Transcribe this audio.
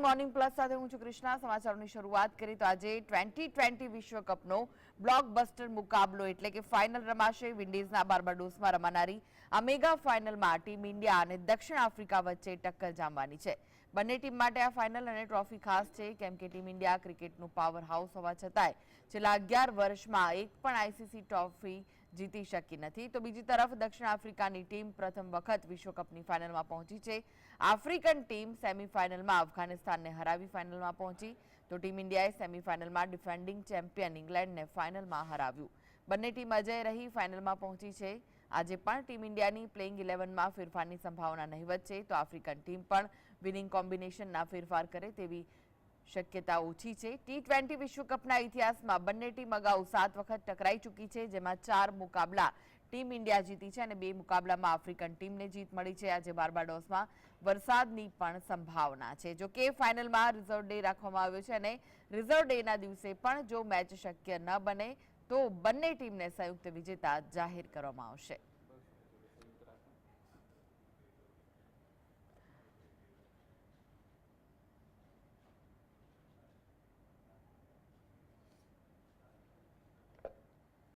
Morning plus સાથે હું છું કૃષ્ણા. સમાચારોની શરૂઆત કરી તો આજે T20 વિશ્વકપનો બ્લોકબસ્ટર મુકાબલો એટલે કે ફાઇનલ રમાશે. વિન્ડીઝના બાર્બાડોસમાં રમાનારી આ મેગા ફાઇનલમાં ટીમ ઇન્ડિયા અને દક્ષિણ આફ્રિકા વચ્ચે ટક્કર જામવાની છે. બંને ટીમ માટે આ ફાઇનલ અને ટ્રોફી ખાસ છે, કેમ કે ટીમ ઇન્ડિયા ક્રિકેટનું પાવર હાઉસ હોવા છતાંય છેલ્લા 11 વર્ષમાં એક પણ આઈસીસી ટ્રોફી જીતી શકી નથી. તો બીજી તરફ દક્ષિણ આફ્રિકાની ટીમ પ્રથમ વખત વિશ્વકપની ફાઇનલમાં પહોંચી છે. આફ્રિકન ટીમ સેમીફાઇનલમાં અફઘાનિસ્તાનને હરાવી ફાઇનલમાં પહોંચી, તો ટીમ ઇન્ડિયાએ સેમીફાઇનલમાં ડિફેન્ડિંગ ચેમ્પિયન ઇંગ્લેન્ડને ફાઇનલમાં હરાવ્યું. બંને ટીમ અજય રહી ફાઇનલમાં પહોંચી છે. આજે પણ ટીમ ઇન્ડિયાની પ્લેઇંગ 11માં ફેરફારની સંભાવના નહીવત છે, તો આફ્રિકન ટીમ પણ વિનિંગ કોમ્બિનેશનના ફેરફાર કરે તેવી શક્યતા ઓછી છે. T20 વિશ્વકપના ઇતિહાસમાં બંને ટીમ અગાઉ 7 વખત ટકરાઈ ચૂકી છે, જેમાં 4 મુકાબલા ટીમ ઇન્ડિયા જીતી છે અને 2 મુકાબલામાં આફ્રિકન ટીમને જીત મળી છે. આજે બાર્બાડોસમાં વરસાદની પણ સંભાવના છે. જો કે ફાઇનલમાં રિઝર્વ ડે રાખવામાં આવ્યો છે અને રિઝર્વ ડેના દિવસે પણ જો મેચ શક્ય ન બને તો બંને ટીમને સંયુક્ત વિજેતા જાહેર કરવામાં આવશે.